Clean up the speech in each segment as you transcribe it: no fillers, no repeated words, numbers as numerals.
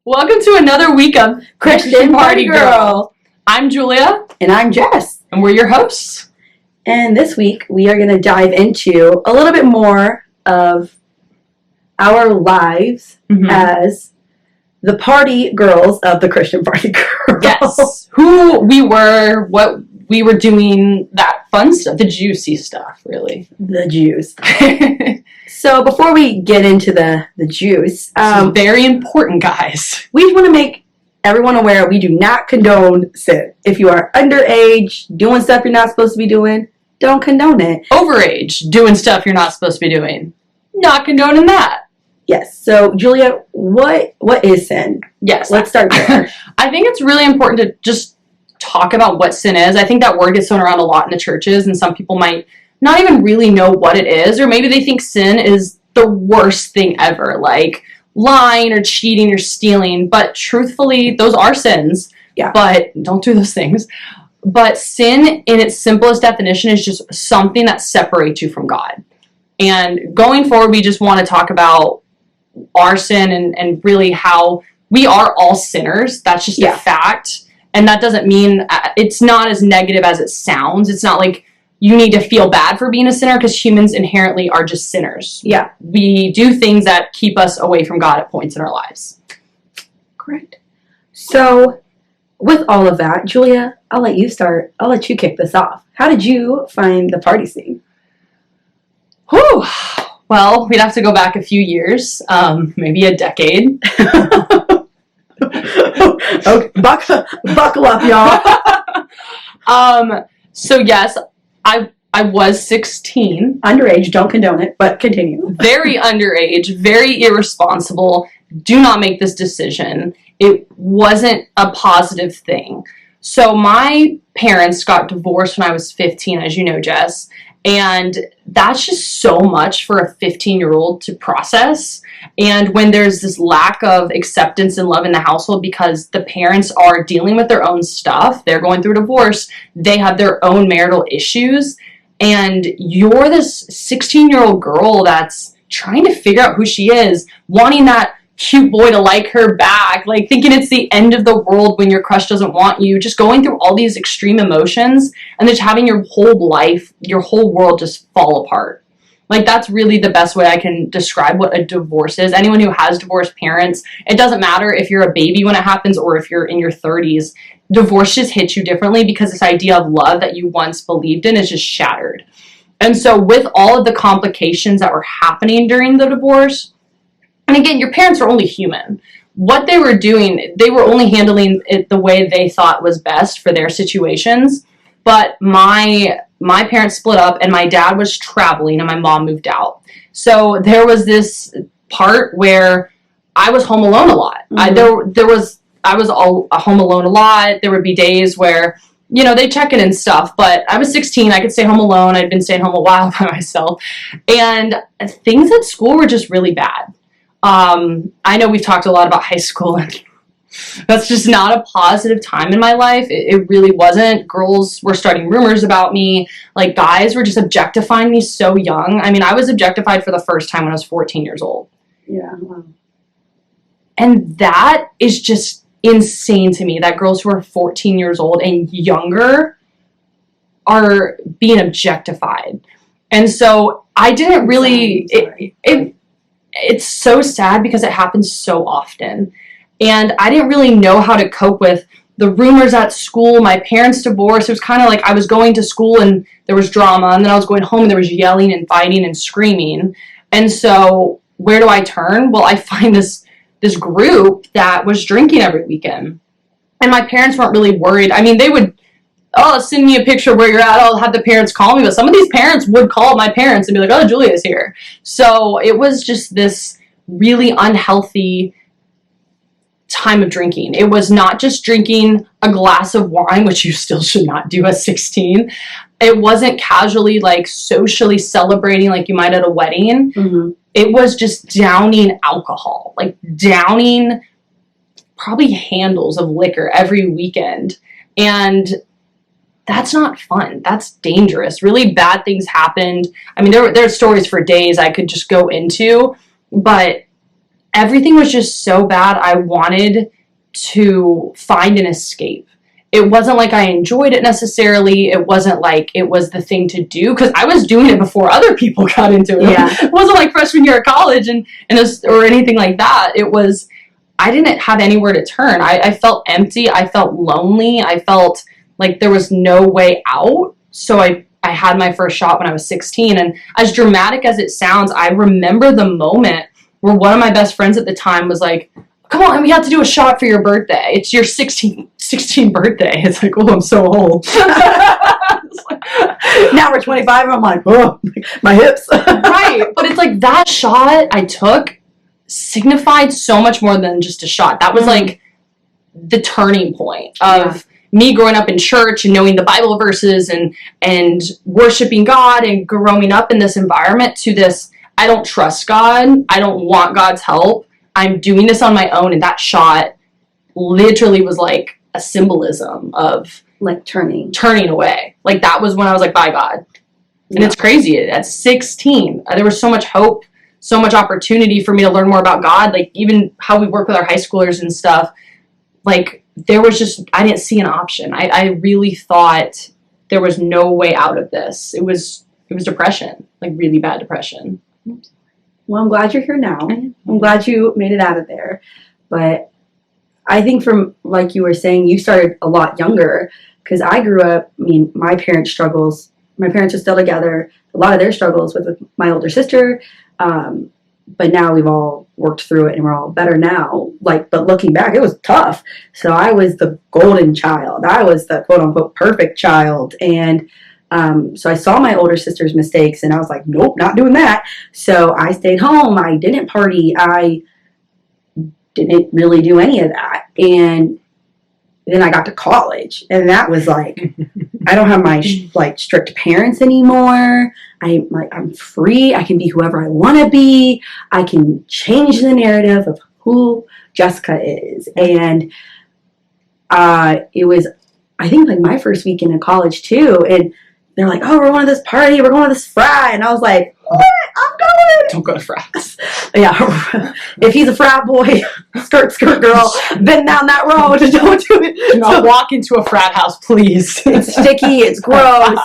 Welcome to another week of Christian Party Girl. I'm Julia. And I'm Jess. And we're your hosts. And this week we are going to dive into a little bit more of our lives as the party girls of the Christian Party Girl. Yes. Who we were, what we were doing, that fun stuff, the juicy stuff, really. The juice. So before we get into the juice, very important, guys. We want to make everyone aware we do not condone sin. If you are underage, doing stuff you're not supposed to be doing, don't condone it. Overage, doing stuff you're not supposed to be doing, not condoning that. Yes. So, Julia, what is sin? Yes. Let's start there. I think it's really important to just talk about what sin is. I think that word gets thrown around a lot in the churches, and some people might not even really know what it is, or maybe they think sin is the worst thing ever, like lying or cheating or stealing. But truthfully, those are sins. Yeah. But don't do those things. But sin, in its simplest definition, is just something that separates you from God. And going forward, we just want to talk about our sin and really how we are all sinners. That's just a fact. And that doesn't mean, it's not as negative as it sounds. It's not like you need to feel bad for being a sinner, because humans inherently are just sinners. Yeah. We do things that keep us away from God at points in our lives. Correct. So, with all of that, Julia, I'll let you start. I'll let you kick this off. How did you find the party scene? Whew. Well, we'd have to go back a few years, maybe a decade. Okay, buckle up, y'all. So yes, I was 16. Underage, don't condone it, but continue. Very underage, very irresponsible. Do not make this decision. It wasn't a positive thing. So my parents got divorced when I was 15, as you know, Jess. And that's just so much for a 15-year-old to process. And when there's this lack of acceptance and love in the household because the parents are dealing with their own stuff, they're going through divorce, they have their own marital issues, and you're this 16-year-old girl that's trying to figure out who she is, wanting that cute boy to like her back, like thinking it's the end of the world when your crush doesn't want you, just going through all these extreme emotions and just having your whole life, your whole world just fall apart. Like, that's really the best way I can describe what a divorce is. Anyone who has divorced parents, it doesn't matter if you're a baby when it happens or if you're in your 30s, divorce just hits you differently because this idea of love that you once believed in is just shattered. And so with all of the complications that were happening during the divorce, and again, your parents are only human. What they were doing, they were only handling it the way they thought was best for their situations. But my parents split up, and my dad was traveling, and my mom moved out. So there was this part where I was home alone a lot. I was all home alone a lot. There would be days where, they check in and stuff, but I was 16. I could stay home alone. I'd been staying home a while by myself. And things at school were just really bad. I know we've talked a lot about high school, and that's just not a positive time in my life. It really wasn't. Girls were starting rumors about me. Like, guys were just objectifying me so young. I mean, I was objectified for the first time when I was 14 years old. Yeah. Wow. And that is just insane to me, that girls who are 14 years old and younger are being objectified. And so I didn't really... It's so sad because it happens so often. And I didn't really know how to cope with the rumors at school, my parents' divorce. It was kind of like I was going to school and there was drama, and then I was going home and there was yelling and fighting and screaming. And so where do I turn? Well, I find this group that was drinking every weekend. And my parents weren't really worried. I mean, they would, send me a picture of where you're at. I'll have the parents call me. But some of these parents would call my parents and be like, oh, Julia's here. So it was just this really unhealthy time of drinking. It was not just drinking a glass of wine, which you still should not do at 16. It wasn't casually, like, socially celebrating like you might at a wedding. Mm-hmm. It was just downing alcohol, like downing probably handles of liquor every weekend. And that's not fun. That's dangerous. Really bad things happened. I mean, there are stories for days I could just go into, but everything was just so bad. I wanted to find an escape. It wasn't like I enjoyed it necessarily. It wasn't like it was the thing to do, because I was doing it before other people got into it. Yeah. It wasn't like freshman year of college or anything like that. It was, I didn't have anywhere to turn. I felt empty. I felt lonely. I felt like there was no way out. So I had my first shot when I was 16. And as dramatic as it sounds, I remember the moment where one of my best friends at the time was like, come on, we have to do a shot for your birthday. It's your 16th birthday. It's like, oh, I'm so old. Now we're 25 and I'm like, oh, my hips. Right. But it's like that shot I took signified so much more than just a shot. That was like the turning point of me growing up in church and knowing the Bible verses and worshiping God and growing up in this environment to this, I don't trust God. I don't want God's help. I'm doing this on my own. And that shot literally was like a symbolism of like turning away. Like that was when I was like, bye God. And it's crazy. At 16, there was so much hope, so much opportunity for me to learn more about God. Like even how we work with our high schoolers and stuff. Like there was just, I didn't see an option. I really thought there was no way out of this. It was depression, like really bad depression. Well, I'm glad you're here now. I'm glad you made it out of there. But I think from, like you were saying, you started a lot younger, because I grew up, I mean, my parents' struggles, my parents are still together, a lot of their struggles with my older sister, but now we've all worked through it and we're all better now. Like, but looking back, it was tough. So I was the golden child. I was the quote unquote perfect child. And so I saw my older sister's mistakes and I was like, nope, not doing that. So I stayed home. I didn't party. I didn't really do any of that. And then I got to college and that was like, I don't have my like strict parents anymore. I'm free. I can be whoever I want to be. I can change the narrative of who Jessica is. And it was, I think, like my first weekend in college too. And they're like, oh, we're going to this party. We're going to this frat. And I was like, what? I'm going. Don't go to frats. Yeah. If he's a frat boy, skirt girl, been down that road. Don't do it. Do not walk into a frat house, please. It's sticky. It's gross.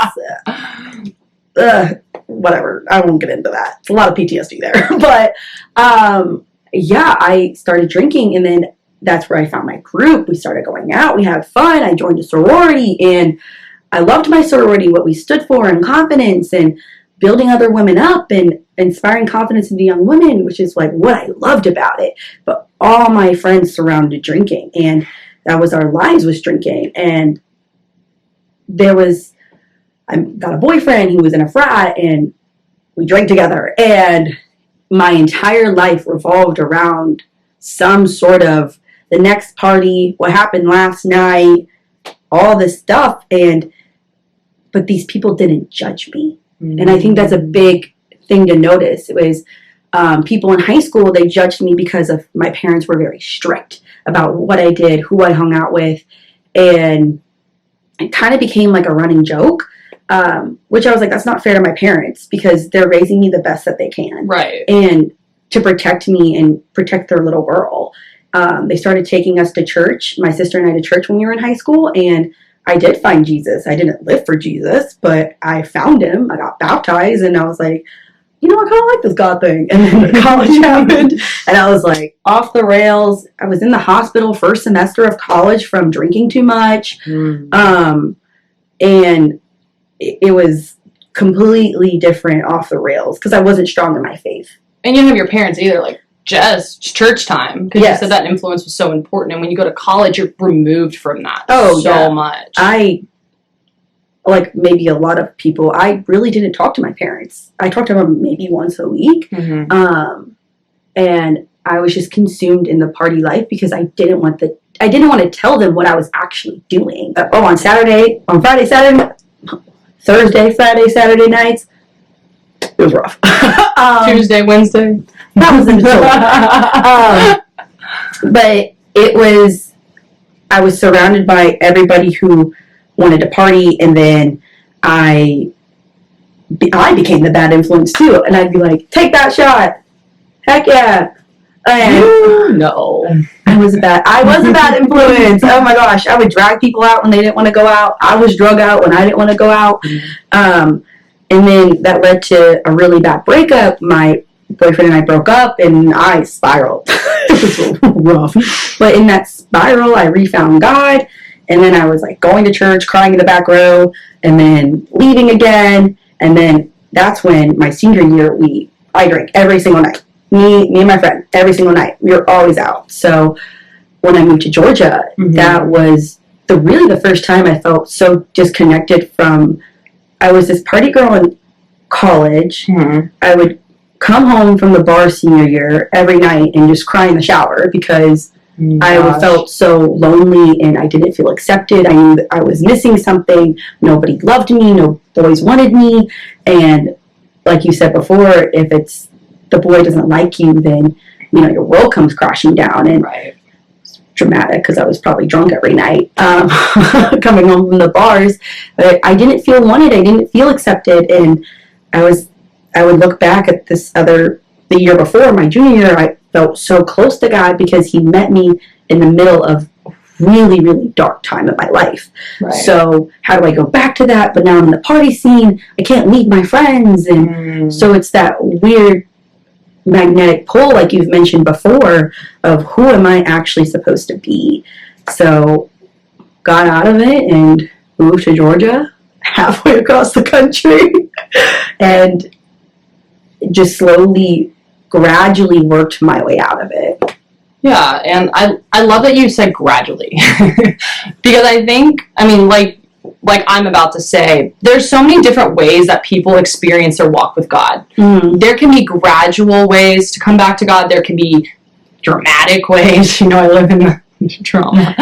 Whatever. I won't get into that. It's a lot of PTSD there. But yeah, I started drinking, and then that's where I found my group. We started going out. We had fun. I joined a sorority, and I loved my sorority, what we stood for, and confidence, and building other women up, and inspiring confidence in the young women, which is like what I loved about it. But all my friends surrounded drinking, and that was our lives, was drinking. And I got a boyfriend who was in a frat, and we drank together, and my entire life revolved around some sort of the next party, what happened last night, all this stuff. But these people didn't judge me. Mm-hmm. And I think that's a big thing to notice. It was people in high school, they judged me because of my parents were very strict about what I did, who I hung out with. And it kind of became like a running joke, which I was like, that's not fair to my parents, because they're raising me the best that they can. Right. And to protect me and protect their little girl. They started taking us to church, my sister and I, to church when we were in high school. And I did find Jesus. I didn't live for Jesus, but I found him. I got baptized, and I was like, you know, I kind of like this God thing. And then college happened, and I was like off the rails. I was in the hospital first semester of college from drinking too much. And it was completely different off the rails because I wasn't strong in my faith. And you didn't have your parents either, like, Jess, church time, because yes. You said that influence was so important, and when you go to college, you're removed from that much. I, like maybe a lot of people, I really didn't talk to my parents. I talked to them maybe once a week, and I was just consumed in the party life because I didn't want to tell them what I was actually doing. On Friday, Saturday, Thursday, Friday, Saturday nights, it was rough. Tuesday, Wednesday. That was in the but I was surrounded by everybody who wanted to party, and then I became the bad influence too. And I'd be like, take that shot. Heck yeah. And no. I was a bad influence. Oh my gosh. I would drag people out when they didn't want to go out. I was drug out when I didn't want to go out. And then that led to a really bad breakup. My boyfriend and I broke up, and I spiraled. It was rough. But in that spiral, I refound God. And then I was like going to church, crying in the back row, and then leaving again. And then that's when my senior year, I drank every single night. Me and my friend, every single night. We were always out. So when I moved to Georgia, that was the first time I felt so disconnected from. I was this party girl in college. I would come home from the bar senior year every night and just cry in the shower because I felt so lonely and I didn't feel accepted. I knew that I was missing something. Nobody loved me. No boys wanted me. And like you said before, if it's the boy doesn't like you, then your world comes crashing down. And it's dramatic because I was probably drunk every night coming home from the bars. But I didn't feel wanted. I didn't feel accepted. And I would look back at the year before, my junior year, I felt so close to God because he met me in the middle of a really, really dark time of my life. So how do I go back to that? But now I'm in the party scene. I can't leave my friends. And so it's that weird magnetic pull, like you've mentioned before, of who am I actually supposed to be? So got out of it and moved to Georgia, halfway across the country, and just gradually worked my way out of it. Yeah, and I love that you said gradually. Because I think, like I'm about to say, there's so many different ways that people experience their walk with God. There can be gradual ways to come back to God. There can be dramatic ways. I live in the drama.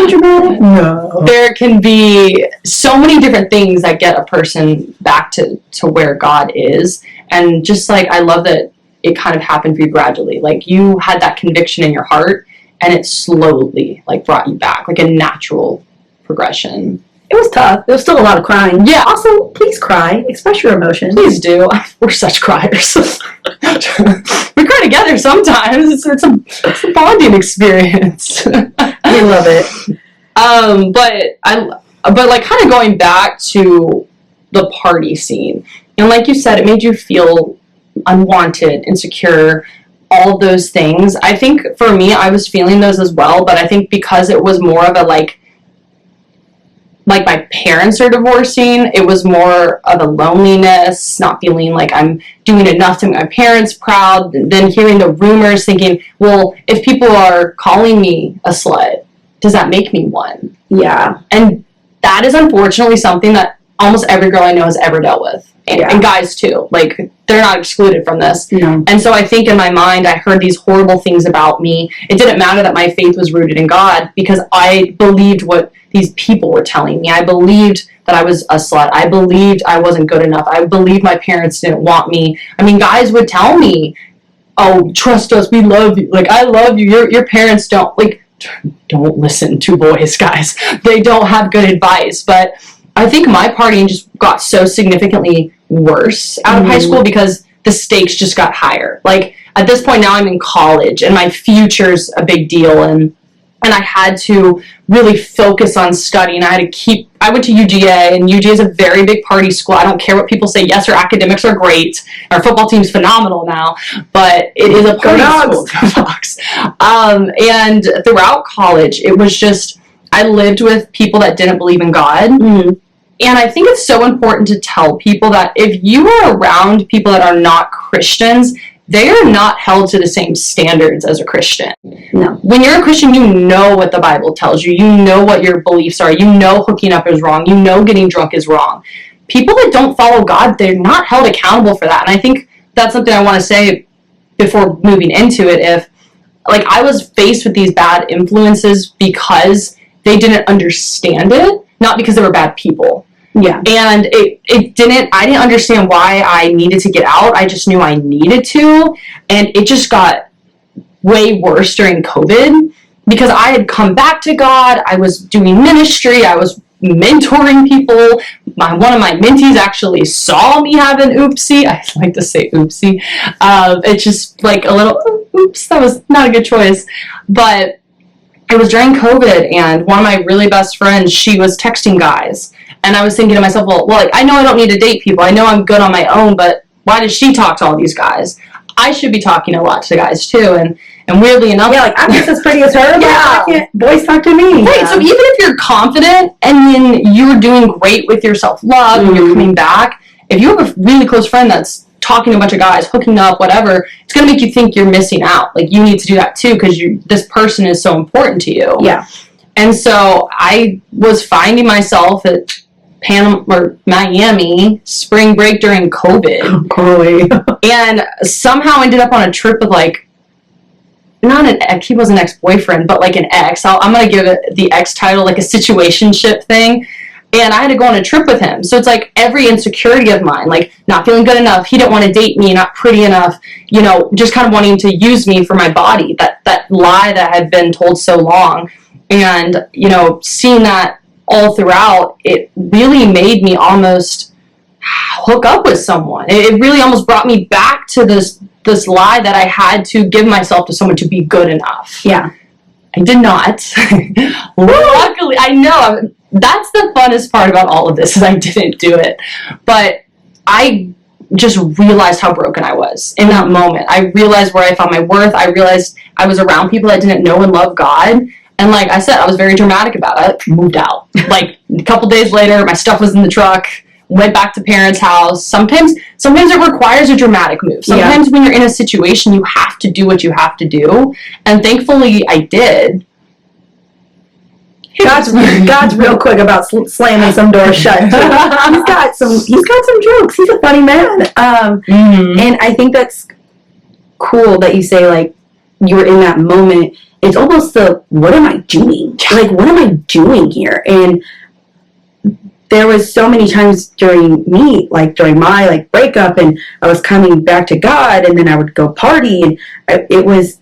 Dramatic? No. There can be so many different things that get a person back to where God is. And just like, I love that it kind of happened for you gradually. Like you had that conviction in your heart and it slowly brought you back, like a natural progression. It was tough. There was still a lot of crying. Yeah. Also, please cry. Express your emotions. Please do. We're such criers. We cry together sometimes. It's a bonding experience. We love it. But like kind of going back to the party scene, and like you said, it made you feel unwanted, insecure, all those things. I think for me, I was feeling those as well, but I think because it was more of a like my parents are divorcing, it was more of a loneliness, not feeling like I'm doing enough to make my parents proud, then hearing the rumors, thinking, well, if people are calling me a slut, does that make me one? Yeah. And that is unfortunately something that almost every girl I know has ever dealt with. And guys too. Like, they're not excluded from this. No. And so I think in my mind, I heard these horrible things about me. It didn't matter that my faith was rooted in God because I believed what these people were telling me. I believed that I was a slut. I believed I wasn't good enough. I believed my parents didn't want me. I mean, guys would tell me, oh, trust us, we love you. Like, I love you. Your parents don't. Like, don't listen to boys, guys. They don't have good advice. But I think my partying just got so significantly worse out of high school because the stakes just got higher. Like, at this point now I'm in college and my future's a big deal, and I had to really focus on studying. I went to UGA, and UGA is a very big party school. I don't care what people say. Yes, our academics are great. Our football team's phenomenal now, but it is a party school. And throughout college, it was just, I lived with people that didn't believe in God. And I think it's so important to tell people that if you are around people that are not Christians, they are not held to the same standards as a Christian. No. When you're a Christian, you know what the Bible tells you. You know what your beliefs are. You know hooking up is wrong. You know getting drunk is wrong. People that don't follow God, they're not held accountable for that. And I think that's something I want to say before moving into it. If, like, I was faced with these bad influences because they didn't understand it, not because they were bad people. Yeah. And I didn't understand why I needed to get out. I just knew I needed to. And it just got way worse during COVID because I had come back to God. I was doing ministry. I was mentoring people. One of my mentees actually saw me have an oopsie. I like to say oopsie. It's just like a little, oops, that was not a good choice. But it was during COVID, and one of my really best friends, she was texting guys. And I was thinking to myself, well, like, I know I don't need to date people. I know I'm good on my own, but why does she talk to all these guys? I should be talking a lot to guys, too. And weirdly enough... Yeah, like, I'm just as pretty as her, yeah. But boys talk to me. Right, so even if you're confident, and then you're doing great with your self-love, and you're coming back, if you have a really close friend that's talking to a bunch of guys, hooking up, whatever, it's going to make you think you're missing out. Like, you need to do that, too, because this person is so important to you. Yeah. And so I was finding myself at Miami spring break during COVID. And somehow ended up on a trip with, like, not an ex, he was an ex-boyfriend, but like an ex. I'm going to give it the ex title, like a situationship thing. And I had to go on a trip with him. So it's like every insecurity of mine, like not feeling good enough, he didn't want to date me, not pretty enough, you know, just kind of wanting to use me for my body, that lie that had been told so long. And, you know, seeing that all throughout, it really made me almost hook up with someone. It really almost brought me back to this lie that I had to give myself to someone to be good enough. Yeah. I did not. Luckily, I know, that's the funnest part about all of this is I didn't do it. But I just realized how broken I was in that moment. I realized where I found my worth. I realized I was around people that didn't know and love God. And like I said, I was very dramatic about it. I moved out. Like a couple days later, my stuff was in the truck. Went back to parents' house. Sometimes it requires a dramatic move. Sometimes when you're in a situation, you have to do what you have to do. And thankfully, I did. God's real quick about slamming some doors shut. He's got some jokes. He's a funny man. And I think that's cool that you say, like, you were in that moment. It's almost what am I doing? Like, what am I doing here? And there was so many times during my breakup, and I was coming back to God, and then I would go party, and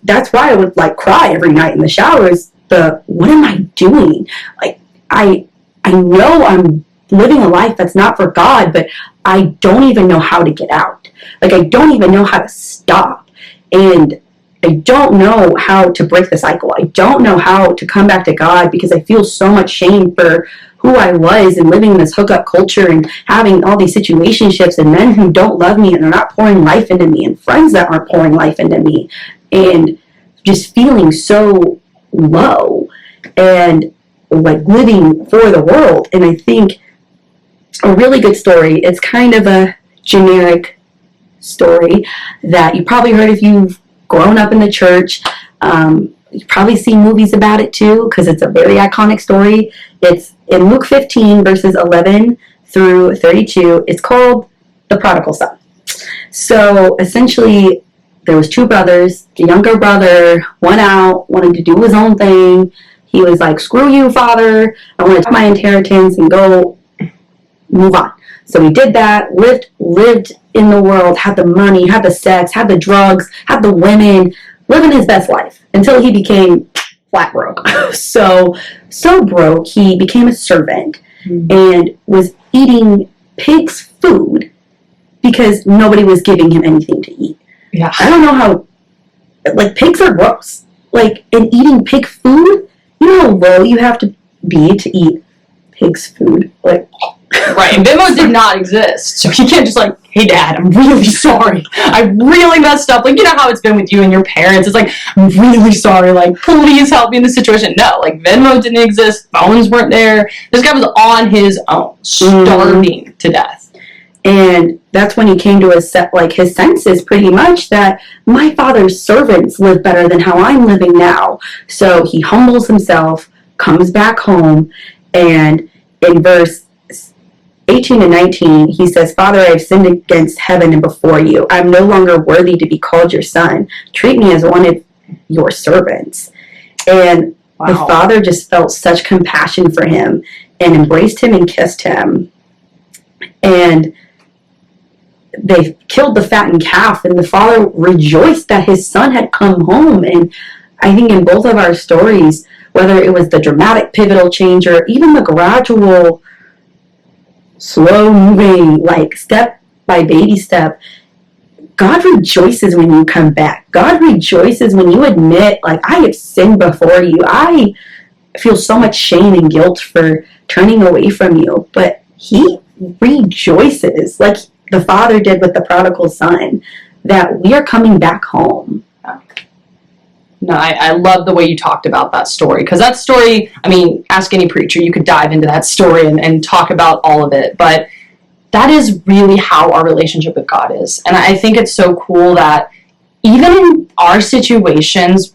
that's why I would like cry every night in the showers. What am I doing? Like, I know I'm living a life that's not for God, but I don't even know how to get out. Like, I don't even know how to stop, and I don't know how to break the cycle. I don't know how to come back to God because I feel so much shame for who I was and living in this hookup culture and having all these situationships and men who don't love me and are not pouring life into me and friends that aren't pouring life into me and just feeling so low and like living for the world. And I think a really good story, it's kind of a generic story that you probably heard if you've grown up in the church. You've probably seen movies about it too, because it's a very iconic story. It's in Luke 15, verses 11 through 32. It's called The Prodigal Son. So essentially, there was two brothers. The younger brother went out, wanted to do his own thing. He was like, screw you, father. I want to take my inheritance and go move on. So he did that, lived in the world, had the money, had the sex, had the drugs, had the women, living his best life until he became flat broke. So broke, he became a servant and was eating pigs' food because nobody was giving him anything to eat. Yeah. I don't know how, like, pigs are gross. Like, and eating pig food, you know how low you have to be to eat pig's food? Like, right, and Venmo did not exist, so you can't just like, hey dad, I'm really sorry, I really messed up. Like, you know how it's been with you and your parents, it's like, I'm really sorry, like, please help me in this situation. No, like, Venmo didn't exist, phones weren't there, this guy was on his own, starving to death. And that's when he came to his senses pretty much that my father's servants live better than how I'm living now. So he humbles himself, comes back home, and in verse 18 and 19, he says, Father, I have sinned against heaven and before you. I'm no longer worthy to be called your son. Treat me as one of your servants. And the father just felt such compassion for him and embraced him and kissed him. And they killed the fattened calf, and the father rejoiced that his son had come home. And I think in both of our stories, whether it was the dramatic pivotal change or even the gradual slow moving, like step by baby step, God rejoices when you come back. God rejoices when you admit, like, I have sinned before you. I feel so much shame and guilt for turning away from you. But he rejoices, like the Father did with the prodigal son, that we are coming back home. No, I love the way you talked about that story, because that story, I mean, ask any preacher, you could dive into that story and talk about all of it, but that is really how our relationship with God is. And I think it's so cool that even in our situations,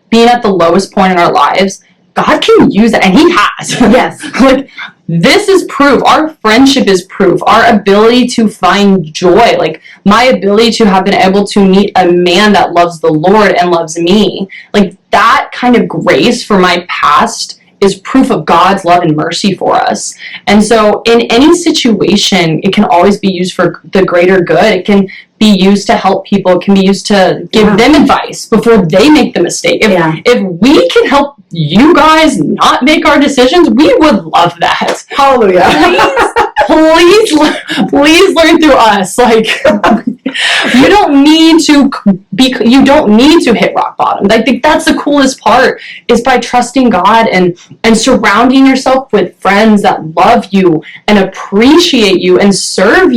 being at the lowest point in our lives, God can use it, and he has. Yes. Like, this is proof. Our friendship is proof. Our ability to find joy, like my ability to have been able to meet a man that loves the Lord and loves me, like that kind of grace for my past is proof of God's love and mercy for us. And so in any situation, it can always be used for the greater good. It can be used to help people. It can be used to give them advice before they make the mistake. If we can help you guys not make our decisions, we would love that. Hallelujah. Please learn through us. Like, you don't need to hit rock bottom. I think that's the coolest part, is by trusting God and surrounding yourself with friends that love you and appreciate you and serve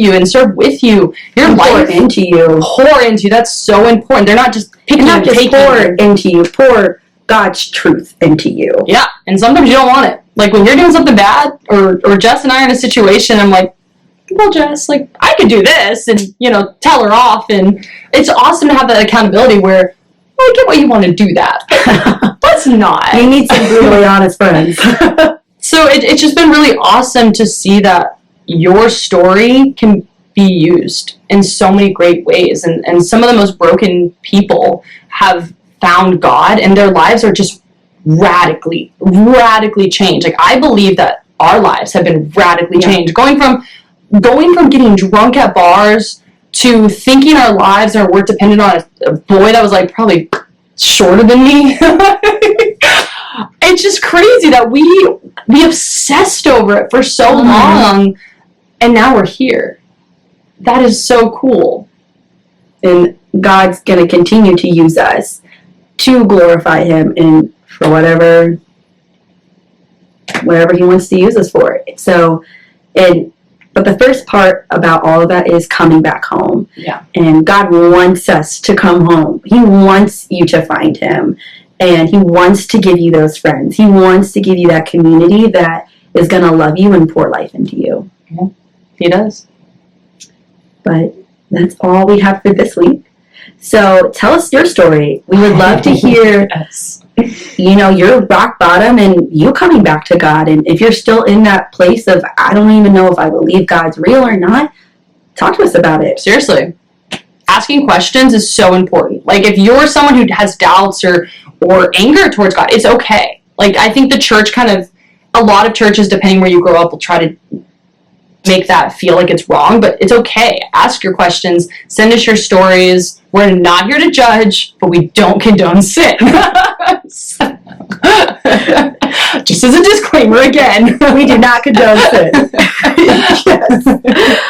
with you. Your and life pour into you. That's so important. They're not just picking and not and just taking pour you. into you, pour God's truth into you. Yeah, and sometimes you don't want it. Like when you're doing something bad, or Jess and I are in a situation, I'm like, well, Jess, like, I could do this, and, tell her off, and it's awesome to have that accountability where, well, I get why you want to do that. Let's not. You need some brutally honest friends. So it's just been really awesome to see that your story can be used in so many great ways, and some of the most broken people have found God, and their lives are just radically changed. Like, I believe that our lives have been radically changed. Going from getting drunk at bars to thinking our lives and our work depended on a boy that was like probably shorter than me. It's just crazy that we obsessed over it for so long, and now we're here. That is so cool. And God's going to continue to use us to glorify him and for whatever he wants to use us for. But the first part about all of that is coming back home. Yeah. And God wants us to come home. He wants you to find him. And he wants to give you those friends. He wants to give you that community that is going to love you and pour life into you. Yeah, he does. But that's all we have for this week. So tell us your story. We would love to hear, your rock bottom and you coming back to God. And if you're still in that place of, I don't even know if I believe God's real or not, talk to us about it. Seriously. Asking questions is so important. Like, if you're someone who has doubts or anger towards God, it's okay. Like, I think the church a lot of churches, depending where you grow up, will try to make that feel like it's wrong, but it's okay. Ask your questions. Send us your stories. We're not here to judge, but we don't condone sin. Just as a disclaimer again. We do not condone sin. Yes.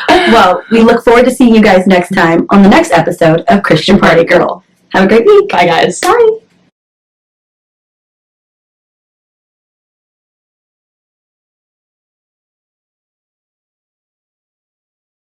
Well, we look forward to seeing you guys next time on the next episode of Christian Party Girl. Have a great week. Bye, guys. Bye.